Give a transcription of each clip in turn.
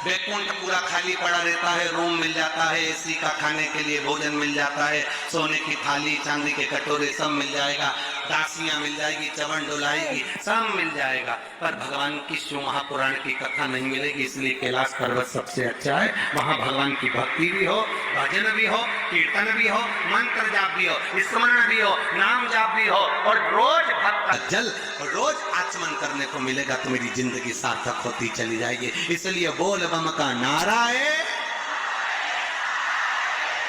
बैकुंठ पूरा खाली पड़ा रहता है, रूम मिल जाता है, एसी का, खाने के लिए भोजन मिल जाता है, सोने की थाली, चांदी के कटोरे सब मिल जाएगा, दासियां मिल जाएगी, चवन डुलाएगी, सब मिल जाएगा। पर भगवान की शिव महापुराण की कथा नहीं मिलेगी। इसलिए कैलाश पर्वत सबसे अच्छा है। वहां भगवान की भक्ति भी हो, भजन भी हो, कीर्तन भी हो, मंत्र जाप भी हो, स्मरण भी हो, नाम जाप भी हो, और रोज भक्त जल रोज आचमन करने को मिलेगा तो मेरी जिंदगी सार्थक होती चली जाएगी। इसलिए बोल बम का नारा है,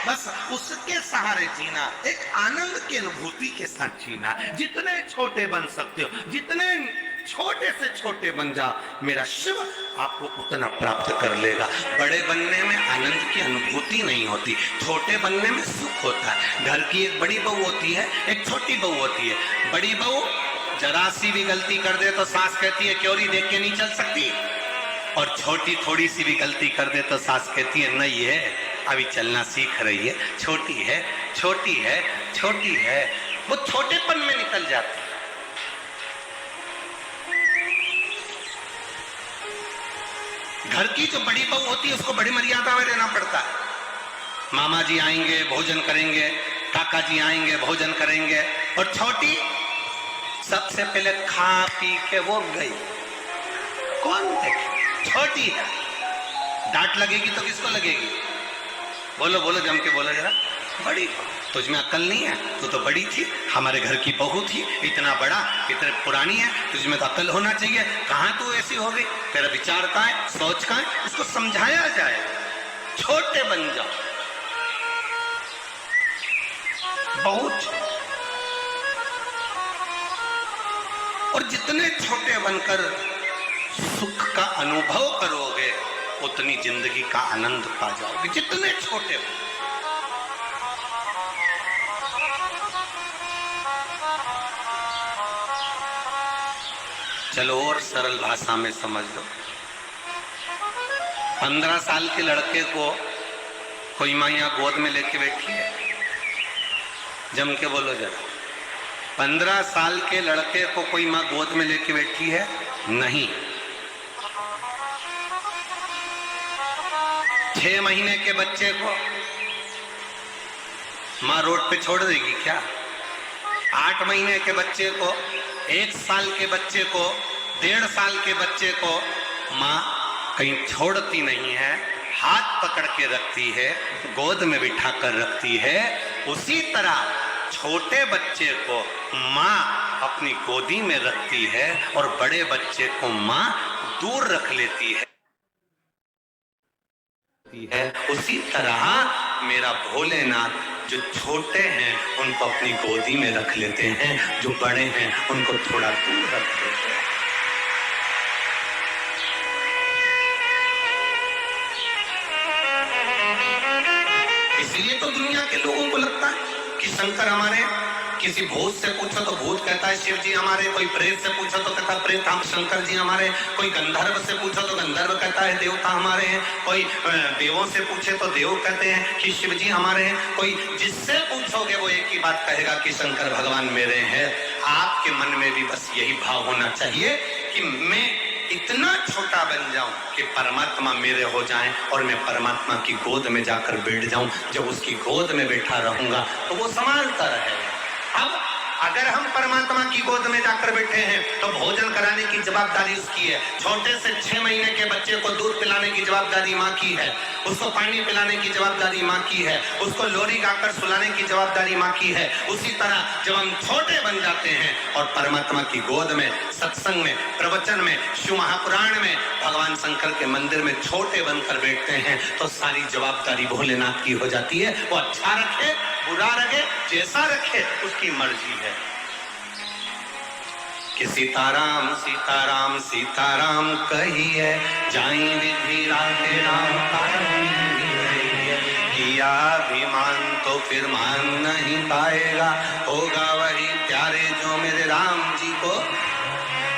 बस उसके सहारे जीना, एक आनंद की अनुभूति के साथ जीना। जितने छोटे बन सकते हो, जितने छोटे से छोटे बन जाओ, मेरा शिव आपको उतना प्राप्त कर लेगा। बड़े बनने में आनंद की अनुभूति नहीं होती, छोटे बनने में सुख होता है। घर की एक बड़ी बहू होती है, एक छोटी बहू होती है। बड़ी बहू जरा सी भी गलती कर दे तो सास कहती है क्योरी देख के नहीं चल सकती, और छोटी थोड़ी सी भी गलती कर दे तो सास कहती है नहीं है, अभी चलना सीख रही है, छोटी है, छोटी है, छोटी है। वो छोटेपन में निकल जाती है। घर की जो बड़ी बहू होती है उसको बड़ी मर्यादा में रहना पड़ता है। मामा जी आएंगे भोजन करेंगे, काका जी आएंगे भोजन करेंगे, और छोटी सबसे पहले खा पी के वो गई। कौन देखे? छोटी है। डांट लगेगी तो किसको लगेगी? बोलो बोलो, जम के बोलो जरा। बड़ी। तुझमें अक्ल नहीं है? तू तो बड़ी थी, हमारे घर की बहू थी, इतना बड़ा, इतने पुरानी है, तुझमें तो अक्ल होना चाहिए। कहां तू ऐसी हो गई? तेरा विचार कहां है, सोच कहां है? उसको समझाया जाए। छोटे बन जाओ, बहुत। और जितने छोटे बनकर सुख का अनुभव करोगे उतनी जिंदगी का आनंद पा जाओगे। जितने छोटे बन। चलो और सरल भाषा में समझ लो। 15 साल के लड़के को कोई माँ यहाँ गोद में लेके बैठी है, जम के बोलो जरा। 15 साल के लड़के को कोई माँ गोद में लेके बैठी है? नहीं। 6 महीने के बच्चे को माँ रोड पे छोड़ देगी क्या? 8 महीने के बच्चे को, 1 साल के बच्चे को, 1.5 साल के बच्चे को माँ कहीं छोड़ती नहीं है, हाथ पकड़ के रखती है, गोद में बिठा कर रखती है। उसी तरह छोटे बच्चे को माँ अपनी गोदी में रखती है और बड़े बच्चे को माँ दूर रख लेती है। उसी तरह मेरा भोलेनाथ जो छोटे हैं उनको अपनी गोदी में रख लेते हैं, जो बड़े हैं उनको थोड़ा दूर रख देते हैं। इसलिए तो दुनिया के लोगों को लगता है कि शंकर हमारे, किसी भूत से पूछो तो भूत कहता है शिव जी हमारे, कोई प्रेत से पूछो तो कहता है प्रेत हम शंकर जी हमारे, कोई गंधर्व से पूछो तो गंधर्व कहता है देवता हमारे हैं, कोई देवों से पूछे तो देव कहते हैं कि शिव जी हमारे हैं, कोई जिससे पूछोगे वो एक ही बात कहेगा कि शंकर भगवान मेरे हैं। आपके मन में भी बस यही भाव होना चाहिए कि मैं इतना छोटा बन जाऊं कि परमात्मा मेरे हो जाएं और मैं परमात्मा की गोद में जाकर बैठ जाऊं। जब उसकी गोद में बैठा रहूंगा तो वो संभालता रहेगा। अब अगर हम परमात्मा की गोद में जाकर बैठे हैं तो भोजन कराने की जवाबदारी उसकी है। छोटे से 6 महीने के बच्चे को दूध पिलाने की जवाबदारी माँ की है, उसको पानी पिलाने की जवाबदारी माँ की है, उसको लोरी गाकर सुलाने की जवाबदारी माँ की है। उसी तरह जब हम छोटे बन जाते हैं और परमात्मा की गोद में, सत्संग में, प्रवचन में, शिव महापुराण में, भगवान शंकर के मंदिर में छोटे बनकर बैठते हैं तो सारी जवाबदारी भोलेनाथ की हो जाती है। वो अच्छा रखे बुरा रखे जैसा रखे उसकी मर्जी है। कि सीताराम सीताराम सीताराम कहिए, जाई विधि राधे राम किया अभिमान तो फिर मान नहीं पाएगा, होगा वही प्यारे जो मेरे राम जी को।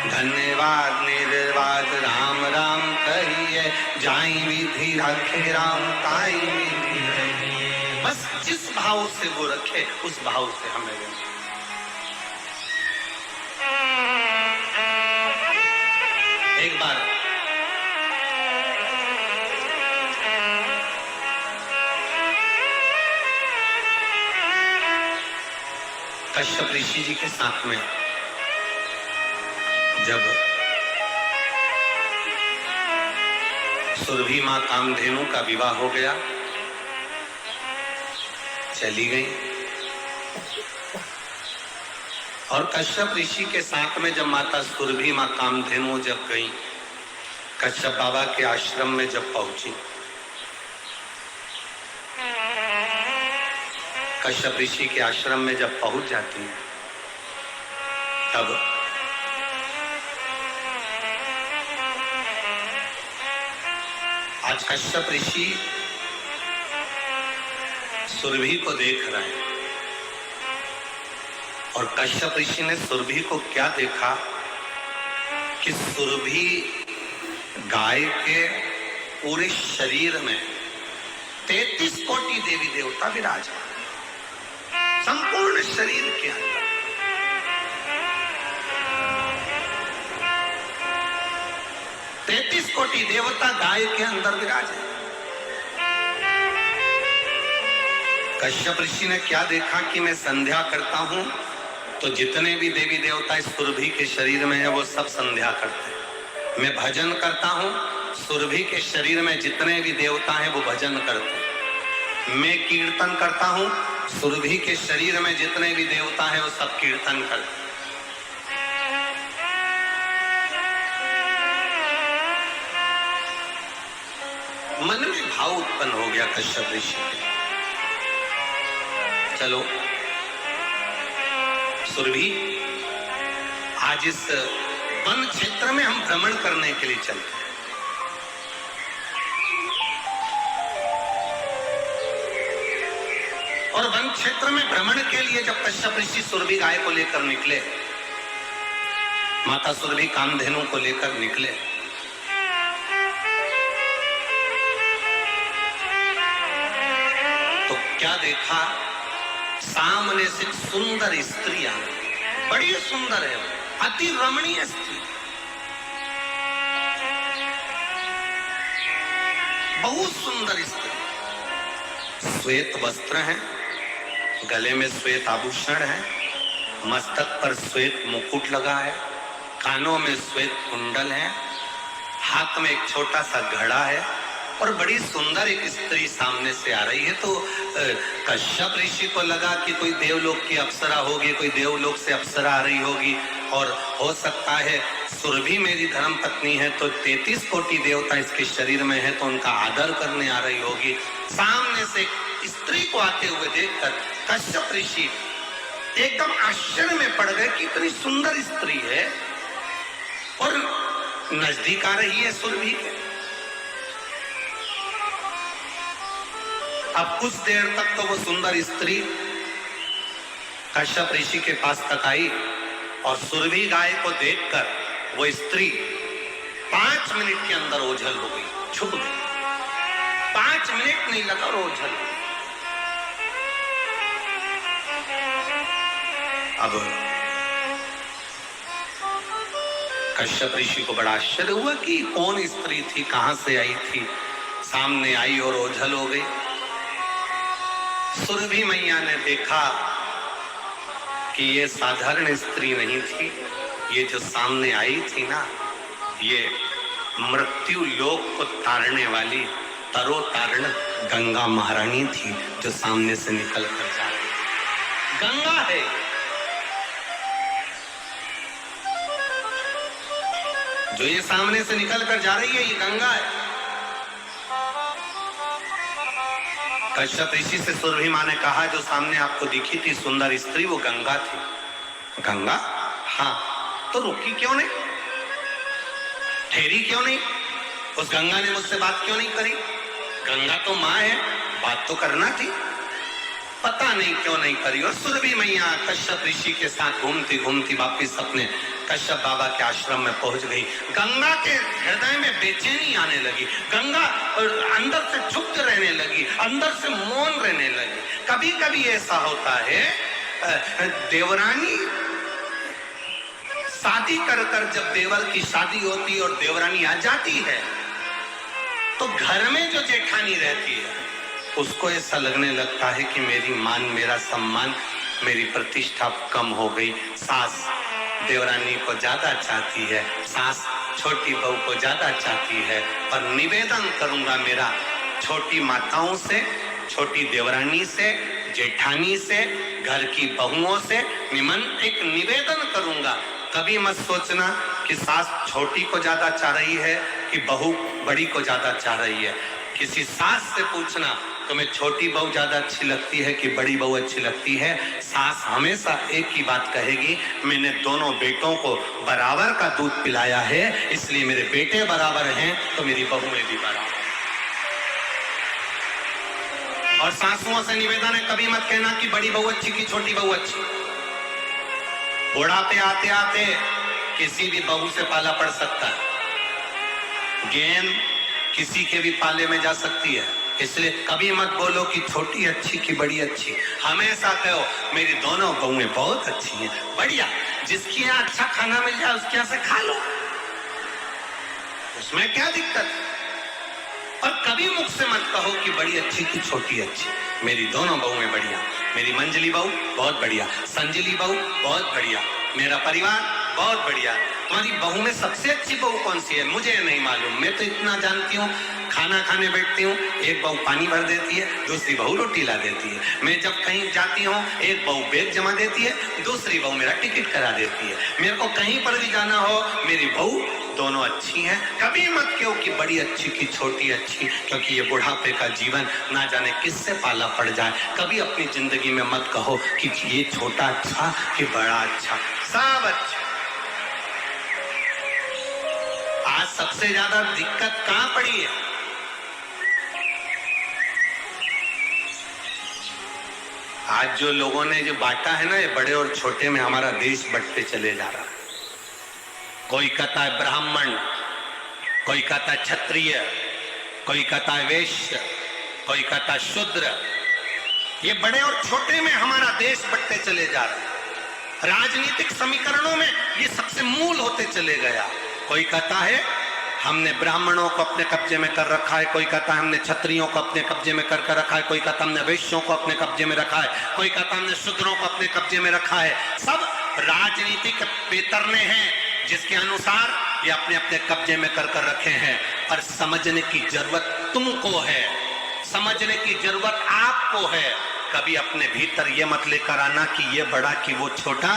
धन्यवाद निर्वाद राम राम कहिए, जाई विधि राखे राम ताई विधि रहिए। बस जिस भाव से वो रखे उस भाव से हमें रहना। एक बार कश्यप ऋषि जी के साथ में जब सुरभि मां कामधेनु का विवाह हो गया, चली गई। और कश्यप ऋषि के साथ में जब माता सुरभि मां कामधेनु जब गई, कश्यप बाबा के आश्रम में जब पहुंची, कश्यप ऋषि के आश्रम में जब पहुंच जाती है, तब आज कश्यप ऋषि सुरभि को देख रहे हैं। और कश्यप ऋषि ने सुरभि को क्या देखा कि सुरभि गाय के पूरे शरीर में 33 कोटि देवी देवता विराज, संपूर्ण शरीर के अंदर। तैतीस कोटि देवता गाय के अंदर विराजे। कश्यप ऋषि ने क्या देखा कि मैं संध्या करता हूं तो जितने भी देवी देवता इस सुरभि के शरीर में है वो सब संध्या करते हैं। मैं भजन करता हूं, सुरभि के शरीर में जितने भी देवता हैं वो भजन करते हैं। मैं कीर्तन करता हूं, सुरभि के शरीर में जितने भी देवता हैं वो सब कीर्तन करते हैं। मन में भाव उत्पन्न हो गया कश्यप ऋषि के, चलो सुरभि आज इस वन क्षेत्र में हम भ्रमण करने के लिए चलते हैं। और वन क्षेत्र में भ्रमण के लिए जब कश्यप ऋषि सुरभि गाय को लेकर निकले, माता सुरभि कामधेनु को लेकर निकले, तो क्या देखा, सामने से एक सुंदर स्त्री आ गई। बड़ी सुंदर है, अति रमणीय स्त्री, बहुत सुंदर स्त्री। श्वेत वस्त्र है, गले में श्वेत आभूषण है, मस्तक पर श्वेत मुकुट लगा है, कानों में श्वेत कुंडल है, हाथ में एक छोटा सा घड़ा है और बड़ी सुंदर एक स्त्री सामने से आ रही है। तो कश्यप ऋषि को लगा कि कोई देवलोक की अप्सरा होगी, कोई देवलोक से अप्सरा आ रही होगी और हो सकता है सुरभि मेरी धर्म पत्नी है तो 33 कोटि देवता इसके शरीर में है तो उनका आदर करने आ रही होगी। सामने से स्त्री को आते हुए देखकर कश्यप ऋषि एकदम आश्चर्य में पड़ गए कि इतनी सुंदर स्त्री है और नजदीक आ रही है सुरभि के। अब कुछ देर तक तो वो सुंदर स्त्री कश्यप ऋषि के पास तक आई और सुरभि गाय को देखकर वो स्त्री 5 मिनट के अंदर ओझल हो गई, छुप गई। 5 मिनट नहीं लगा और ओझल हो गई। अब कश्यप ऋषि को बड़ा आश्चर्य हुआ कि कौन स्त्री थी, कहां से आई थी, सामने आई और ओझल हो गई। सुरभि मैया ने देखा कि ये साधारण स्त्री नहीं थी, ये जो सामने आई थी ना, ये मृत्यु लोक को तारने वाली तरो तारण गंगा महारानी थी जो सामने से निकल कर जा रही। गंगा है, जो ये सामने से निकल कर जा रही है, ये गंगा है। कश्यप ऋषि से सुरभि मां ने कहा, जो सामने आपको दिखी थी सुंदर स्त्री वो गंगा थी। गंगा? हाँ, तो रुकी क्यों नहीं, ठहरी क्यों नहीं? उस गंगा ने मुझसे बात क्यों नहीं करी? गंगा तो मां है, बात तो करना थी, पता नहीं क्यों नहीं करी। और सुरभि मैया कश्यप ऋषि के साथ घूमती घूमती वापिस अपने कश्यप बाबा के आश्रम में पहुंच गई। गंगा के हृदय में बेचैनी आने लगी, गंगा अंदर से चुप रहने लगी, अंदर से मौन रहने लगी। कभी कभी ऐसा होता है, देवरानी शादी कर जब देवर की शादी होती और देवरानी आ जाती है तो घर में जो जेठानी रहती है उसको ऐसा लगने लगता है कि मेरी मान, मेरा सम्मान मेरी प्रतिष्ठा कम हो गई। सास देवरानी को ज्यादा चाहती है, सास छोटी बहू को ज्यादा चाहती है। पर निवेदन करूंगा मेरा छोटी माताओं से, छोटी देवरानी से, जेठानी से, घर की बहुओं से एक निवेदन करूंगा, कभी मत सोचना कि सास छोटी को ज्यादा चाह रही है कि बहू बड़ी को ज्यादा चाह रही है। किसी सास से पूछना तुम्हें छोटी बहू ज्यादा अच्छी लगती है कि बड़ी बहू अच्छी लगती है। सास हमेशा एक ही बात कहेगी, मैंने दोनों बेटों को बराबर का दूध पिलाया है, इसलिए मेरे बेटे बराबर हैं तो मेरी बहुएं भी बराबर। और सासुओं से निवेदन है, कभी मत कहना कि बड़ी बहू अच्छी कि छोटी बहू अच्छी। बुढ़ापे आते आते किसी भी बहू से पाला पड़ सकता है, गेंद किसी के भी पाले में जा सकती है। इसलिए कभी मत बोलो कि छोटी अच्छी कि बड़ी अच्छी, हमेशा कहो मेरी दोनों बहुएं बहुत अच्छी हैं, बढ़िया। जिसकी यहाँ अच्छा खाना मिल जाए उसके यहाँ से खा लो, उसमें क्या दिक्कत। और कभी मुख से मत कहो कि बड़ी अच्छी कि छोटी अच्छी, मेरी दोनों बहुएं बढ़िया। मेरी मंजली बहू बहुत बढ़िया, संजली बहू बहुत बढ़िया, मेरा परिवार बहुत बढ़िया। तुम्हारी बहू में सबसे अच्छी बहू कौन सी है मुझे नहीं मालूम, मैं तो इतना जानती हूँ, खाना खाने बैठती हूँ, एक बहू पानी भर देती है, दूसरी बहू रोटी ला देती है। मैं जब कहीं जाती हूँ, एक बहू बैग जमा देती है, दूसरी बहू मेरा टिकट करा देती है। मेरे को कहीं पर भी जाना हो, मेरी बहू दोनों अच्छी हैं। कभी मत कहो कि बड़ी अच्छी कि छोटी अच्छी, क्योंकि ये बुढ़ापे का जीवन ना जाने किससे पाला पड़ जाए। कभी अपनी जिंदगी में मत कहो कि ये छोटा अच्छा कि बड़ा अच्छा, सब अच्छा। आज सबसे ज्यादा दिक्कत कहां पड़ी है? आज जो लोगों ने जो बांटा है ना, ये बड़े और छोटे में हमारा देश बंटते चले जा रहा है। कोई कहता है ब्राह्मण, कोई कहता है क्षत्रिय, कोई कहता है वैश्य, कोई कहता है शूद्र। ये बड़े और छोटे में हमारा देश बंटते चले जा रहा है। राजनीतिक समीकरणों में ये सबसे मूल होते चले गया। कोई कहता है हमने ब्राह्मणों को अपने कब्जे में कर रखा है, कोई कहता है हमने क्षत्रियों को अपने कब्जे में कर रखा है, कोई कहता हमने वैश्यों को अपने कब्जे में रखा है, कोई कहता हमने शूद्रों को अपने कब्जे में रखा है। सब राजनीतिक पेतरने हैं जिसके अनुसार ये अपने अपने कब्जे में कर रखे हैं। पर समझने की जरूरत तुमको है, समझने की जरूरत आपको है। कभी अपने भीतर ये मत लेकर आना कि ये बड़ा कि वो छोटा।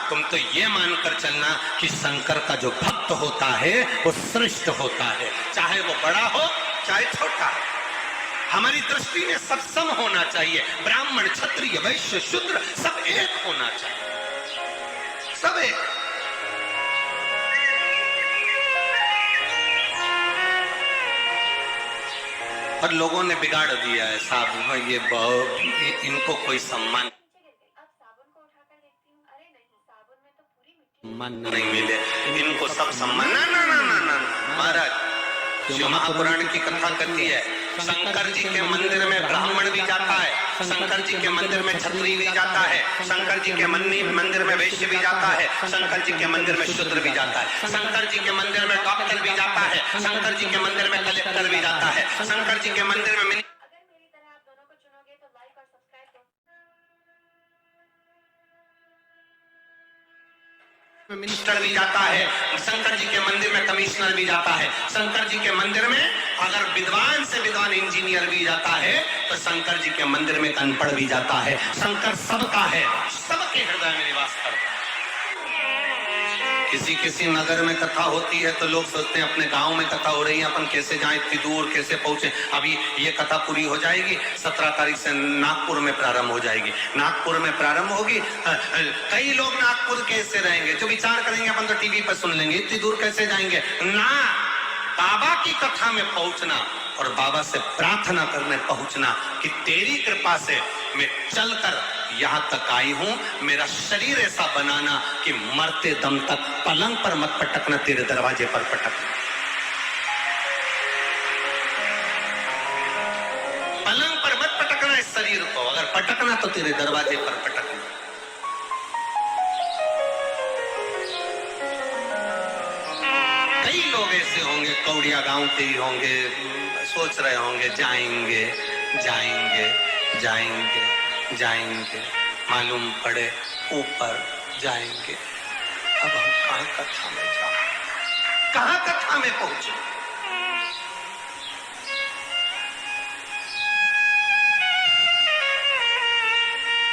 तुम तो ये मानकर चलना कि शंकर का जो भक्त होता है वो श्रेष्ठ होता है, चाहे वो बड़ा हो चाहे छोटा। हमारी दृष्टि में सब सम होना चाहिए, ब्राह्मण क्षत्रिय वैश्य शूद्र सब एक होना चाहिए, सब एक। और लोगों ने बिगाड़ दिया है साहब, ये बहुत इनको कोई सम्मान नहीं मिले, इनको सब सम्मान। ना ना ना ना ना महाराज, जो महापुराण की कथा करती है, शंकर जी के मंदिर में ब्राह्मण भी जाता है, शंकर जी के मंदिर में क्षत्रिय भी जाता है, शंकर जी के मंदिर में वैश्य भी जाता है, शंकर जी के मंदिर में शूद्र भी जाता है, शंकर जी के मंदिर में डॉक्टर भी जाता है, शंकर जी के मंदिर में कलेक्टर भी जाता है, शंकर जी के मंदिर में मिनिस्टर भी जाता है, शंकर जी के मंदिर में कमिश्नर भी जाता है, शंकर जी के मंदिर में अगर विद्वान से विद्वान इंजीनियर भी जाता है तो शंकर जी के मंदिर में अनपढ़ भी जाता है। शंकर सबका है, सबके हृदय में निवास करता है। किसी किसी नगर में कथा होती है तो लोग सोचते हैं अपने गांव में कथा हो रही है, अपन कैसे जाएं इतनी दूर, कैसे पहुंचे। अभी ये कथा पूरी हो जाएगी, 17 तारीख से नागपुर में प्रारंभ हो जाएगी, नागपुर में प्रारंभ होगी। कई लोग नागपुर कैसे रहेंगे, जो विचार करेंगे अपन तो टीवी पर सुन लेंगे, इतनी दूर कैसे जाएंगे ना। बाबा की कथा में पहुंचना और बाबा से प्रार्थना करने पहुंचना कि तेरी कृपा से मैं चलकर यहां तक आई हूं, मेरा शरीर ऐसा बनाना कि मरते दम तक पलंग पर मत पटकना, तेरे दरवाजे पर पटकना। पलंग पर मत पटकना इस शरीर को, अगर पटकना तो तेरे दरवाजे पर पटकना। कई लोग ऐसे होंगे, कौड़िया गांव के ही होंगे, सोच रहे होंगे जाएंगे जाएंगे जाएंगे जाएंगे, मालूम पड़े ऊपर जाएंगे। अब हम कहाँ कथा में जाएं, कहाँ कथा में पहुंचे?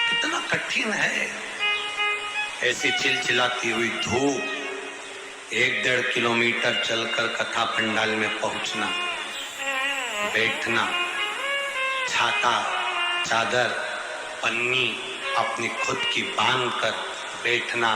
कितना कठिन है। ऐसी चिलचिलाती हुई धूप 1-1.5 किलोमीटर चलकर कथा पंडाल में पहुंचना, बैठना, छाता, चादर, पन्नी अपनी खुद की बांध कर बैठना,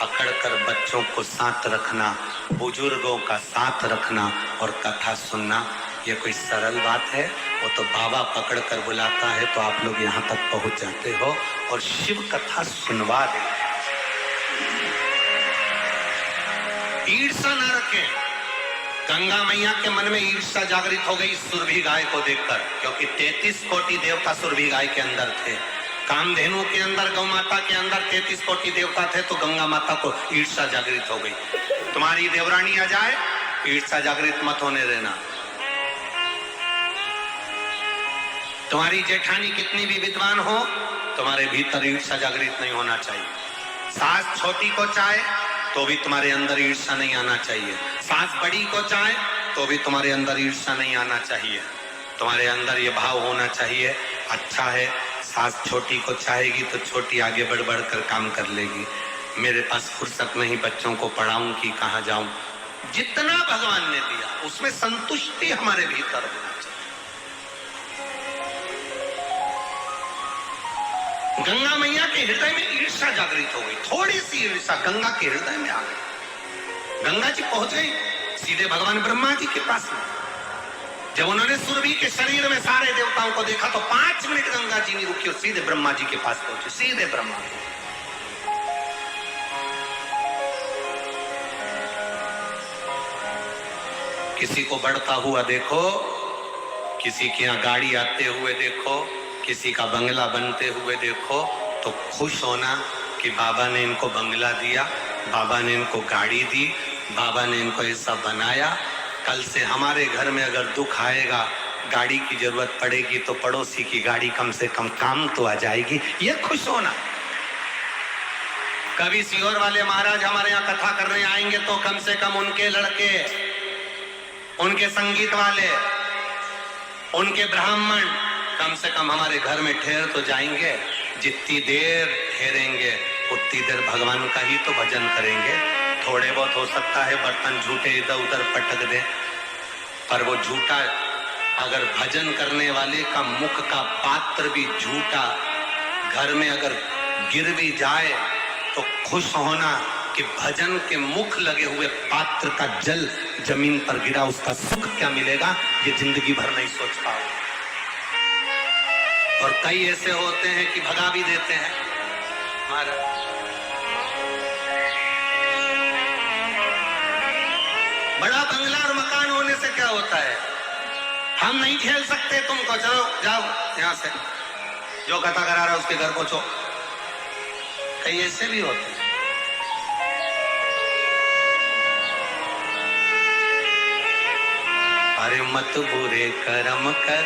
पकड़कर बच्चों को साथ रखना, बुजुर्गों का साथ रखना और कथा सुनना, ये कोई सरल बात है? वो तो बाबा पकड़कर बुलाता है तो आप लोग यहाँ तक पहुँच जाते हो और शिव कथा सुनवा देते। ईर्ष्या न रखें। गंगा मैया के मन में ईर्ष्या जागृत हो गई सुरभि गाय को देखकर, क्योंकि 33 कोटि देवता सुरभि गाय के अंदर थे। कामधेनु के अंदर, गौ माता के अंदर 33 कोटि देवता थे, तो गंगा माता को ईर्ष्या जागृत हो गई। तुम्हारी देवरानी आ जाए, ईर्ष्या जागृत मत होने देना। तुम्हारी जेठानी कितनी भी विद्वान हो, तुम्हारे भीतर ईर्ष्या जागृत नहीं होना चाहिए। सास छोटी को चाहे तो भी तुम्हारे अंदर ईर्ष्या नहीं आना चाहिए। सास बड़ी को चाहे तो भी तुम्हारे अंदर ईर्ष्या नहीं आना चाहिए। तुम्हारे अंदर ये भाव होना चाहिए, अच्छा है सास छोटी को चाहेगी तो छोटी आगे बढ़ बढ़ कर काम कर लेगी, मेरे पास फुर्सत नहीं, बच्चों को पढ़ाऊं कि कहाँ जाऊं। जितना भगवान ने दिया उसमें संतुष्टि हमारे भीतर होना चाहिए। गंगा मैया के हृदय में ईर्ष्या जागृत हो गई, थोड़ी सी ईर्ष्या गंगा के हृदय में आ गई। गंगा जी पहुंच गई सीधे भगवान ब्रह्मा जी के पास में। जब उन्होंने सुरभि के शरीर में सारे देवताओं को देखा तो 5 मिनट गंगा जी नहीं रुकी और सीधे ब्रह्मा जी के पास पहुंचे, सीधे ब्रह्मा जी। किसी को बढ़ता हुआ देखो, किसी के यहाँ गाड़ी आते हुए देखो, किसी का बंगला बनते हुए देखो तो खुश होना कि बाबा ने इनको बंगला दिया, बाबा ने इनको गाड़ी दी, बाबा ने इनको ऐसा बनाया। कल से हमारे घर में अगर दुख आएगा, गाड़ी की जरूरत पड़ेगी तो पड़ोसी की गाड़ी कम से कम काम तो आ जाएगी, ये खुश होना। कभी सीहोर वाले महाराज हमारे यहाँ कथा करने आएंगे तो कम से कम उनके लड़के, उनके संगीत वाले, उनके ब्राह्मण कम से कम हमारे घर में ठहर तो जाएंगे। जितनी देर ठहरेंगे उतनी देर भगवान का ही तो भजन करेंगे। थोड़े बहुत हो सकता है बर्तन झूठे इधर उधर पटक दे, पर वो झूठा, अगर भजन करने वाले का मुख का पात्र भी झूठा घर में अगर गिर भी जाए तो खुश होना कि भजन के मुख लगे हुए पात्र का जल जमीन पर गिरा, उसका सुख क्या मिलेगा ये जिंदगी भर नहीं सोच पाओ। और कई ऐसे होते हैं कि भगा भी देते हैं। बड़ा बंगला और मकान होने से क्या होता है, हम नहीं खेल सकते तुमको, चलो जाओ यहां से, जो कथा करा रहा है उसके घर पहुंचो। कई ऐसे भी होते हैं। अरे मत बुरे कर्म कर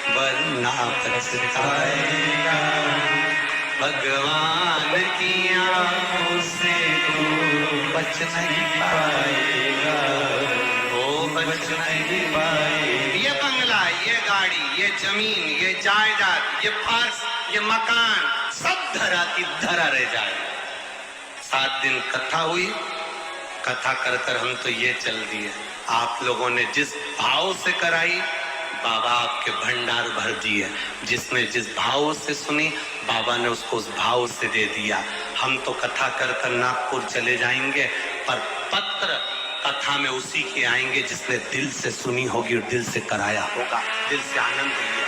वरना पछताएगा, भगवान की आंखों से तू बच नहीं पाएगा, वो बच नहीं पाएगा। ये बंगला, ये गाड़ी, ये जमीन, ये जायदाद, ये फर्श, ये मकान सब धरा की धरा रह जाए। 7 दिन कथा हुई, कथा कर कर हम तो ये चल दिए। आप लोगों ने जिस भाव से कराई बाबा आपके भंडार भर दिए, जिसने जिस भाव से सुनी बाबा ने उसको उस भाव से दे दिया। हम तो कथा कर कर नागपुर चले जाएंगे, पर पत्र कथा में उसी के आएंगे जिसने दिल से सुनी होगी और दिल से कराया होगा, दिल से आनंद लिया।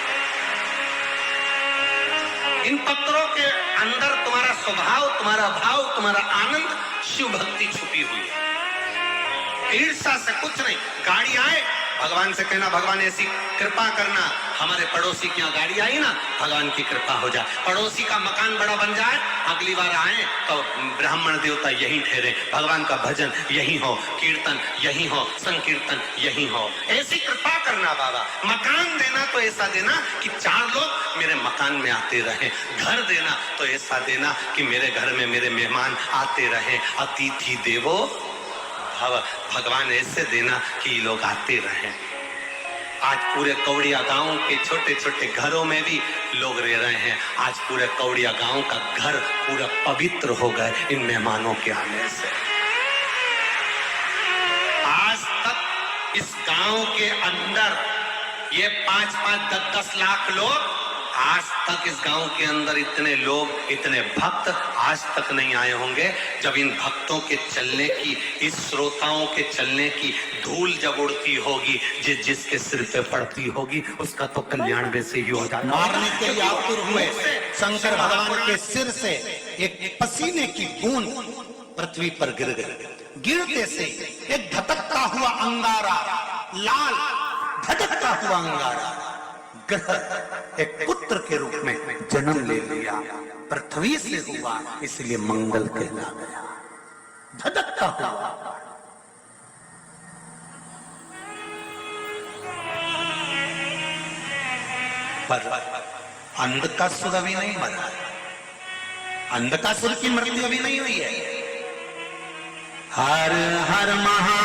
इन पत्रों के अंदर तुम्हारा स्वभाव, तुम्हारा भाव, तुम्हारा आनंद, शिव भक्ति छुपी हुई है। ईर्ष्या से कुछ नहीं। गाड़ी आए, भगवान से कहना भगवान ऐसी कृपा करना हमारे पड़ोसी की यहाँ गाड़ी आई ना, भगवान की कृपा हो जाए, पड़ोसी का मकान बड़ा बन जाए, अगली बार आए तो ब्राह्मण देवता यहीं ठहरे, भगवान का भजन यहीं हो, कीर्तन यहीं हो, संकीर्तन यहीं हो। ऐसी कृपा करना बाबा। मकान देना तो ऐसा देना कि 4 लोग मेरे मकान में आते रहे, घर देना तो ऐसा देना कि मेरे घर में मेरे मेहमान आते रहे। अतिथि देवो भव, भगवान ऐसे देना कि लोग आते रहे। आज पूरे कौड़िया गांव के छोटे छोटे घरों में भी लोग रह रहे हैं। आज पूरे कौड़िया गांव का घर पूरा पवित्र हो गए इन मेहमानों के आने से। आज तक इस गांव के अंदर ये 5-5, 10-10 लाख लोग, आज तक इस गांव के अंदर इतने लोग, इतने भक्त आज तक नहीं आए होंगे। जब इन भक्तों के चलने की, इस श्रोताओं के चलने की धूल जब उड़ती होगी, जिसके सिर पे पड़ती होगी, उसका तो कल्याण वैसे ही हो जाता। मारने के लिए आतुर हुए शंकर भगवान के सिर से एक पसीने की बूंद पृथ्वी पर गिर गई। गिरते से एक धधकता हुआ अंगारा, लाल धधकता हुआ अंगारा ग्रह एक पुत्र के रूप में जन्म ले लिया। पृथ्वी से हुआ, इसलिए मंगल कहला गया। धधकता हुआ। पर अंधकासुर अभी नहीं मरा, अंधकासुर की मृत्यु अभी नहीं हुई है। हर हर महा,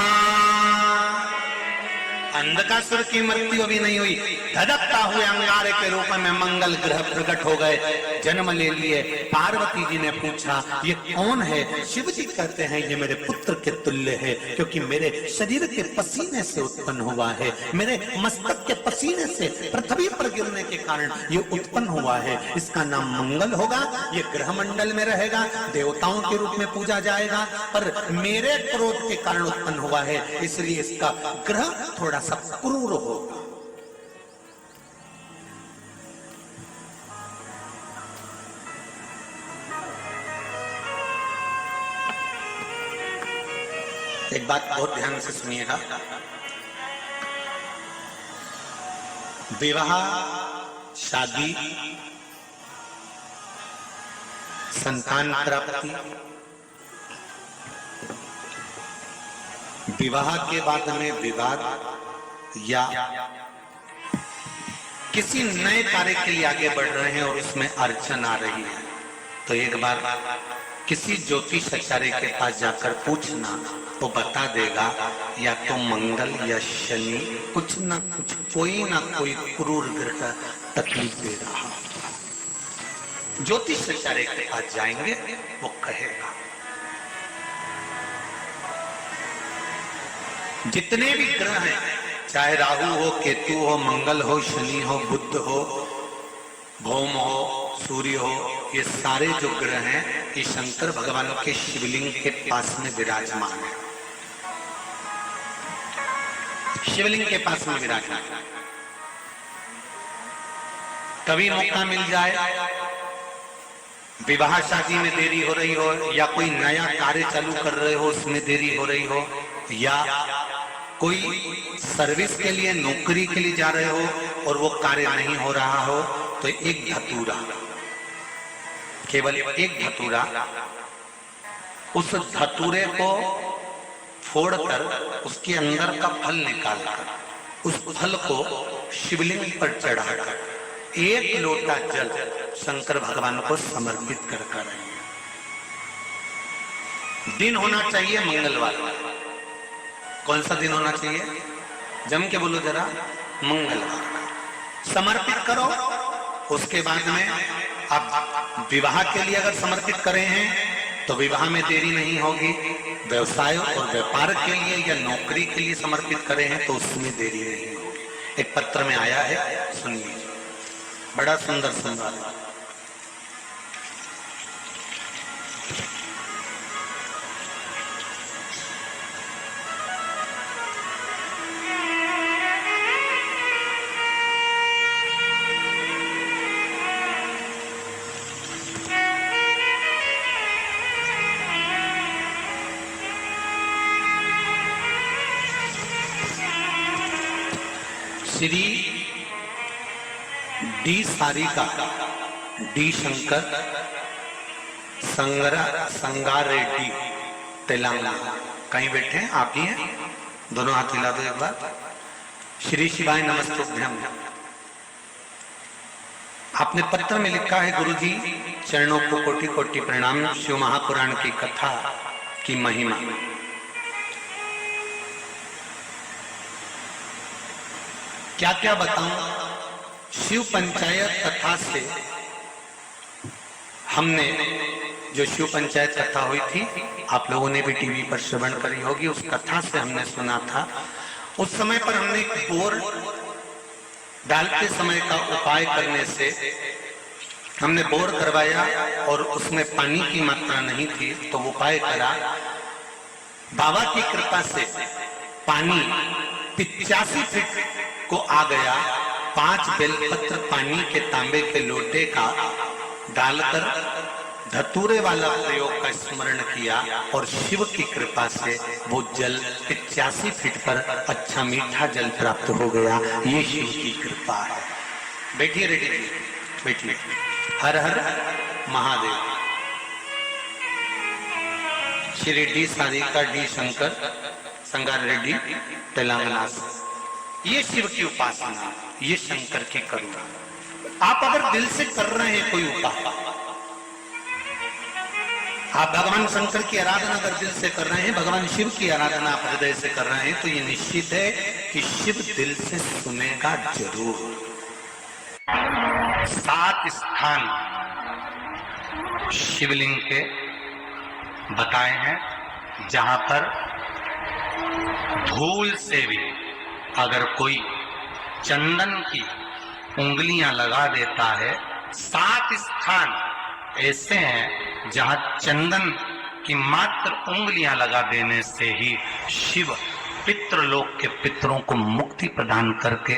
अंधकासुर की मृत्यु अभी नहीं हुई। धधकता हुए अंगारे के रूप में मंगल ग्रह प्रकट हो गए, जन्म ले लिए। पार्वती जी ने पूछा ये कौन है? शिव जी कहते हैं ये मेरे पुत्र के तुल्य है, क्योंकि मेरे शरीर के पसीने से उत्पन्न हुआ है, मेरे मस्तक के पसीने से पृथ्वी पर गिरने के कारण ये उत्पन्न हुआ है। इसका नाम मंगल होगा, ये ग्रह मंडल में रहेगा, देवताओं के रूप में पूजा जाएगा, पर मेरे क्रोध के कारण उत्पन्न हुआ है, इसलिए इसका ग्रह थोड़ा सा क्रूर होगा। एक बात बहुत ध्यान से सुनिएगा। विवाह, शादी, संतान प्राप्ति, विवाह के बाद में विवाद या किसी नए कार्य के लिए आगे बढ़ रहे हैं और उसमें अड़चन आ रही है, तो एक बार किसी ज्योतिषाचार्य के पास जाकर पूछना, वो बता देगा या तो मंगल या शनि कुछ ना कुछ, कोई ना कोई क्रूर ग्रह तकलीफ दे रहा। ज्योतिषाचार्य के पास जाएंगे, वो कहेगा। जितने भी ग्रह हैं, चाहे राहु हो, केतु हो, मंगल हो, शनि हो, बुध हो, भौम हो, सूर्य हो, ये सारे जो ग्रह हैं ये शंकर भगवान के शिवलिंग के पास में विराजमान है। शिवलिंग के पास में विराजमान। कभी मौका मिल जाए, विवाह शादी में देरी हो रही हो, या कोई नया कार्य चालू कर रहे हो उसमें देरी हो रही हो, या कोई सर्विस के लिए, नौकरी के लिए जा रहे हो और वो कार्य नहीं हो रहा हो, तो एक धतूरा, केवल एक धतूरा, उस धतूरे को फोड़कर उसके अंदर का फल निकालकर उस फल को शिवलिंग पर चढ़ाकर 1 लोटा जल शंकर भगवान को समर्पित कर दिन होना चाहिए मंगलवार। कौन सा दिन होना चाहिए? जम के बोलो जरा, मंगलवार समर्पित करो। उसके बाद में आप विवाह के लिए अगर समर्पित करें हैं तो विवाह में देरी नहीं होगी। व्यवसाय और व्यापार के लिए या नौकरी के लिए समर्पित करें हैं तो उसमें देरी नहीं होगी। एक पत्र में आया है, सुनिए, बड़ा सुंदर संवाद। Shri D Sarika, D Shankar, Sangareddy, Telangana. कहीं बैठे हैं? आप ही हैं? दोनों हाथ हिला दो एक बार। श्री शिवाय नमस्तुभ्यम। आपने पत्र में लिखा है, गुरुजी चरणों को कोटि कोटि प्रणाम। शिव महापुराण की कथा की महिमा। क्या क्या बताऊं? शिव पंचायत कथा से हमने, जो शिव पंचायत कथा हुई थी, आप लोगों ने भी टीवी पर श्रवण करी होगी, उस कथा से हमने सुना था। उस समय पर हमने बोर डालते समय का उपाय करने से हमने बोर करवाया और उसमें पानी की मात्रा नहीं थी, तो उपाय करा। बाबा की कृपा से पानी 85 फीट को आ गया। 5 बेलपत्र पानी के तांबे के लोटे का डालकर धतूरे वाला प्रयोग का स्मरण किया और शिव की कृपा से वो जल 85 फीट पर अच्छा मीठा जल प्राप्त हो गया। ये शिव की कृपा है। बैठिए रेड्डी जी, बैठिए। हर हर महादेव। श्री डी सारिका, डी शंकर, संगारेड्डी, तेलंगाना से। ये शिव की उपासना, ये शंकर की करुणा। आप अगर दिल से कर रहे हैं कोई उपाय, आप भगवान शंकर की आराधना अगर दिल से कर रहे हैं, भगवान शिव की आराधना आप हृदय से कर रहे हैं, तो ये निश्चित है कि शिव दिल से सुनेगा जरूर। 7 स्थान शिवलिंग के बताए हैं, जहां पर धूल से भी अगर कोई चंदन की उंगलियां लगा देता है। 7 स्थान ऐसे हैं जहां चंदन की मात्र उंगलियां लगा देने से ही शिव पितृलोक के पितरों को मुक्ति प्रदान करके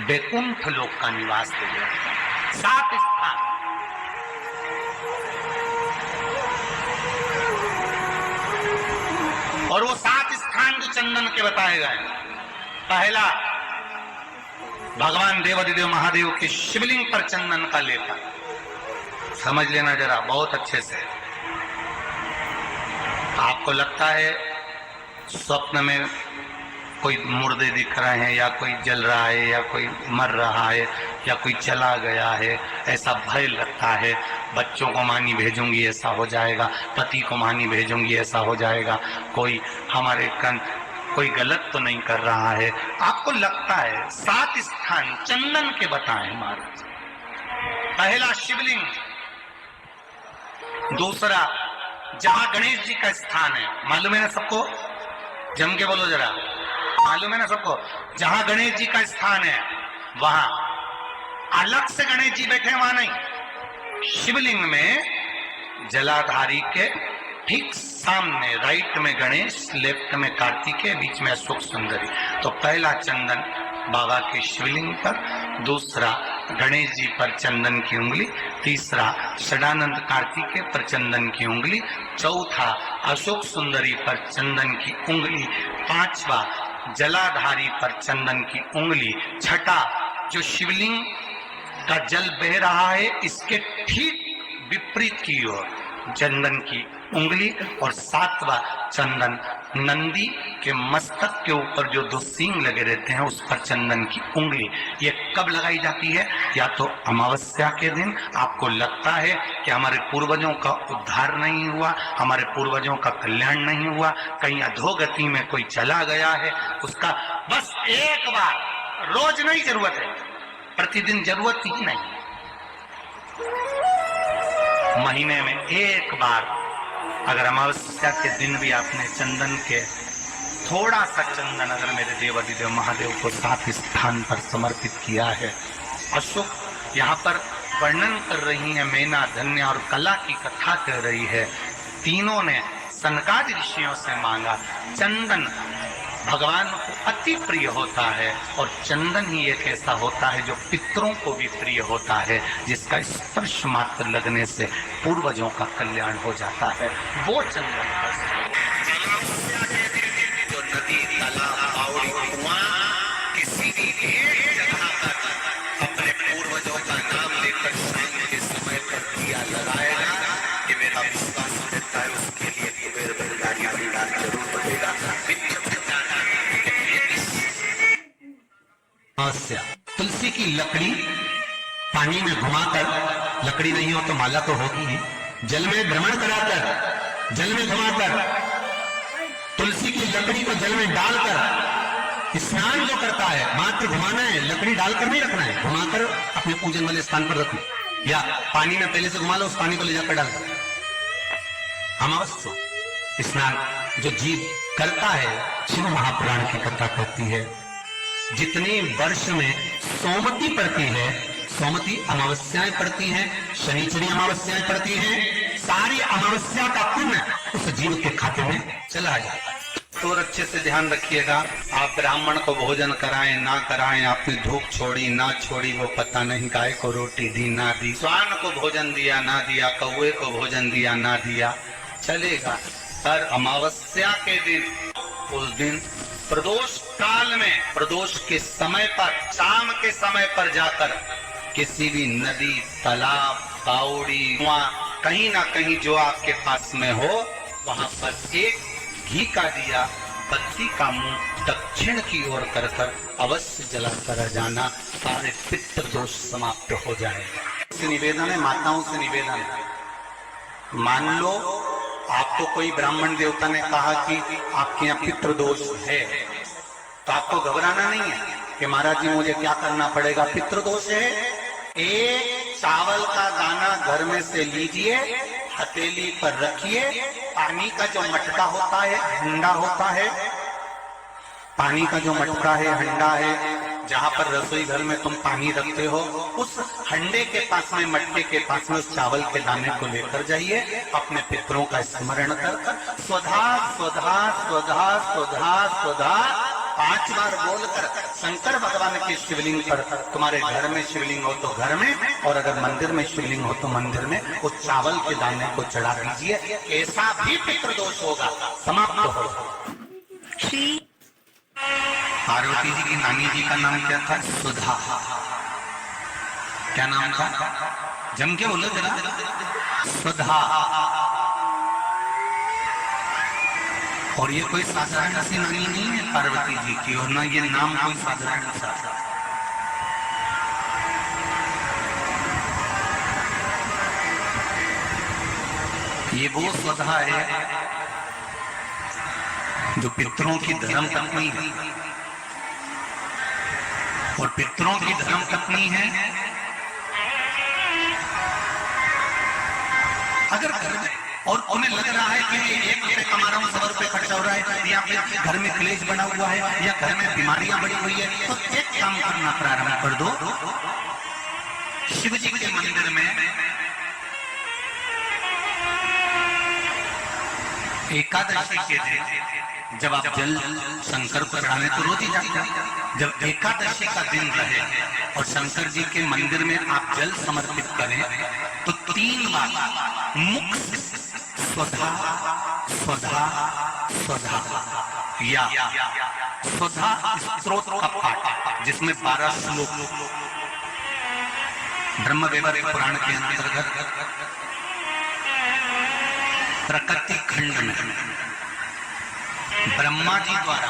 वैकुंठ लोक का निवास दे देता है। 7 स्थान। और वो 7 स्थान जो चंदन के बताए गए, पहला भगवान देवाधिदेव महादेव के शिवलिंग पर चंदन का लेपन। समझ लेना जरा बहुत अच्छे से। आपको लगता है स्वप्न में कोई मुर्दे दिख रहे हैं, या कोई जल रहा है, या कोई मर रहा है, या कोई चला गया है, ऐसा भय लगता है। बच्चों को मानी भेजूंगी ऐसा हो जाएगा, पति को मानी भेजूंगी ऐसा हो जाएगा, कोई हमारे कोई गलत तो नहीं कर रहा है। आपको लगता है। 7 स्थान चंदन के बताएं महाराज। पहला शिवलिंग, दूसरा जहां गणेश जी का स्थान है, मालूम है ना सबको? जम के बोलो जरा, मालूम है ना सबको? जहां गणेश जी का स्थान है वहां अलग से गणेश जी बैठे, वहां नहीं। शिवलिंग में जलाधारी के ठीक सामने राइट में गणेश, लेफ्ट में कार्तिकेय, बीच में अशोक सुंदरी। तो पहला चंदन बाबा के शिवलिंग पर, दूसरा गणेश जी पर चंदन की उंगली, तीसरा षडानंद कार्तिकेय पर चंदन की उंगली, चौथा अशोक सुंदरी पर चंदन की उंगली, पांचवा जलाधारी पर चंदन की उंगली, छठा जो शिवलिंग का जल बह रहा है इसके ठीक विपरीत की ओर चंदन की उंगली, और 7वां चंदन नंदी के मस्तक के ऊपर जो 2 सींग लगे रहते हैं उस पर चंदन की उंगली। ये कब लगाई जाती है? या तो अमावस्या के दिन। आपको लगता है कि हमारे पूर्वजों का उद्धार नहीं हुआ, हमारे पूर्वजों का कल्याण नहीं हुआ, कहीं अधोगति में कोई चला गया है, उसका बस एक बार, रोज नहीं जरूरत है, प्रतिदिन जरूरत ही नहीं, महीने में एक बार अगर अमावस्या के दिन भी आपने चंदन के थोड़ा सा चंदन अगर मेरे देवाधिदेव महादेव को 7 स्थान पर समर्पित किया है। अशोक यहाँ पर वर्णन कर रही है, मैना, धन्य और कला की कथा कह रही है। तीनों ने सनकादि ऋषियों से मांगा। चंदन भगवान को अति प्रिय होता है और चंदन ही एक ऐसा होता है जो पितरों को भी प्रिय होता है, जिसका स्पर्श मात्र लगने से पूर्वजों का कल्याण हो जाता है। वो चंदन जो नदी, तालाब, बावड़ी, कुआं, किसी भी एक जगह पर अपने पूर्वजों का तुलसी की लकड़ी पानी में घुमाकर, लकड़ी नहीं हो तो माला तो होगी ही, जल में भ्रमण कराकर, जल में घुमाकर, तुलसी की लकड़ी को जल में डालकर स्नान जो करता है, मात्र घुमाना है, लकड़ी डालकर नहीं रखना है, घुमाकर अपने पूजन वाले स्थान पर रखना, या पानी में पहले से घुमा लो, उस पानी को ले जाकर डाल दो। अमावस्या स्नान जो जीव करता है, शिव महापुराण की कथा कहती है, जितने वर्ष में सोमती पड़ती है, सोमती अमावस्याएं पड़ती हैं, शनिचरी अमावस्याएं पड़ती हैं, सारी अमावस्या का पुण्य उस जीव के खाते में चला जाता है। तो अच्छे से ध्यान रखिएगा, आप ब्राह्मण को भोजन कराएं ना कराएं, आपने धूप छोड़ी ना छोड़ी वो पता नहीं, गाय को रोटी दी ना दी, स्वान को भोजन दिया ना दिया, कौवे को भोजन दिया ना दिया, चलेगा। पर अमावस्या के दिन, उस दिन प्रदोष काल में, प्रदोष के समय पर, शाम के समय पर जाकर किसी भी नदी, तालाब, बावड़ी, कुआं, कहीं ना कहीं जो आपके पास में हो, वहां पर एक घी का दिया, बत्ती का मुंह दक्षिण की ओर कर कर अवश्य जलाकर जाना, सारे पितृ दोष समाप्त हो जाएगा। से निवेदन है, माताओं से निवेदन है, मान लो आपको कोई ब्राह्मण देवता ने कहा कि आपके यहाँ पितृ दोष है, तो आपको घबराना नहीं है कि महाराज जी मुझे क्या करना पड़ेगा, पितृ दोष है, एक चावल का दाना घर में से लीजिए, हथेली पर रखिए, पानी का जो मटका होता है, हंडा होता है, पानी का जो मटका है, हंडा है, जहां पर रसोई घर में तुम पानी रखते हो, उस हंडे के पास में, मटके के पास में उस चावल के दाने को लेकर जाइए, अपने पितरों का स्मरण कर स्वधा स्वधा स्वधा स्वधा स्वधा 5 बार बोलकर शंकर भगवान के शिवलिंग पर, तुम्हारे घर में शिवलिंग हो तो घर में, और अगर मंदिर में शिवलिंग हो तो मंदिर में, उस चावल के दाने को चढ़ा दीजिए, ऐसा भी पितृदोष होगा, समाप्त होगा। पार्वती जी की नानी जी का नाम क्या था? सुधा। क्या नाम था? जम के बोलो जरा। सुधा। और ये कोई साधारण सी नानी नहीं है पार्वती जी की, और ना ये नाम कोई साधारण सा। ये वो सुधा है जो पितरों की धर्म पत्नी है, और पितरों की धर्म पत्नी है। अगर घर में, और उन्हें लग रहा है कि 1 रुपये कमा रहा हूं, 100 रुपये खर्चा हो रहा है, या फिर घर में क्लेश बना हुआ है, या घर में बीमारियां बढ़ी हुई है, तो एक काम करना प्रारंभ कर दो, शिव जी के मंदिर में एकादशी के दिन जब आप जल शंकर को चढ़ाने तो रोज ही जाते हैं, जब एकादशी का दिन रहे और शंकर जी के मंदिर में आप जल समर्पित करें, तो 3 बार मुख से स्वधा स्वधा स्वधा या स्वधा स्तोत्र का पाठ, जिसमें 12 श्लोक ब्रह्म वैवर्त पुराण के अंतर्गत प्रकृति खंड में ब्रह्मा जी द्वारा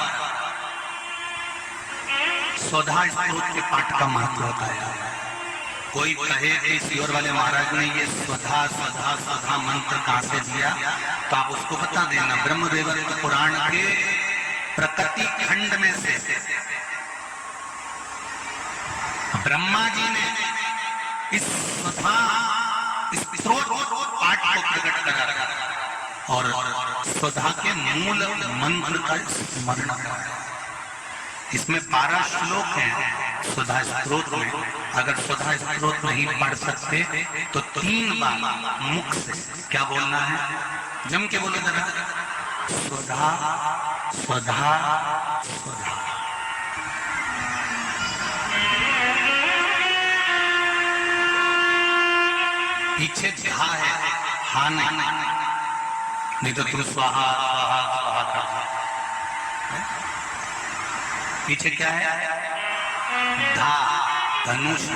स्वधा स्तोत्र के पाठ का महत्व बताया। कोई कहे कि सियोर वाले महाराज ने ये स्वधा स्वधा स्वधा मंत्र कहां से दिया, तो आप उसको बता देना। ब्रह्म वैवर्त पुराण के प्रकृति खंड में से ब्रह्मा जी ने इस स्वधा स्तोत्र पाठ को प्रकट करा और स्वधा के मूल मंत्र का स्मरण कराया। इसमें 12 श्लोक हैं स्वधा स्तोत्र में। अगर स्वधा स्तोत्र नहीं पढ़ सकते तो 3 बार मुख से क्या बोलना है, जम के बोलो जरा, स्वधा स्वधा स्वधा। पीछे धा है, हा नहीं तो तुम स्वाहा स्वाहा स्वाहा करते। पीछे क्या है? धा, धनुष।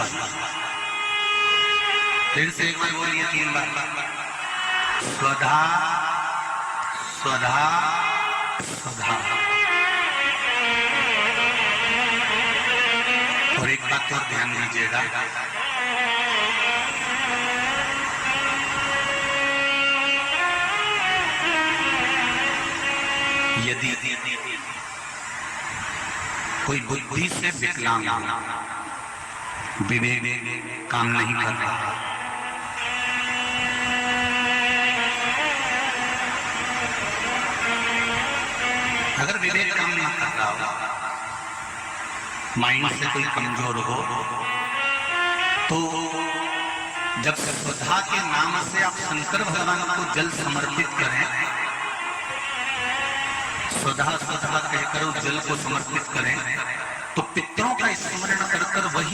फिर से एक बार बोलिए 3 बार, स्वधा स्वधा स्वधा। और एक बात और ध्यान दीजिएगा, यदि कोई बुद्धि से विकलांग विवेक काम नहीं कर रहा, अगर विवेक काम नहीं कर रहा हो, माइंड से कोई कमजोर हो, तो जब स्वधा के नाम से आप शंकर भगवान को जल समर्पित करें, स्वधा स्वधा कहकर जल को समर्पित करें, तो पितरों का स्मरण कर वही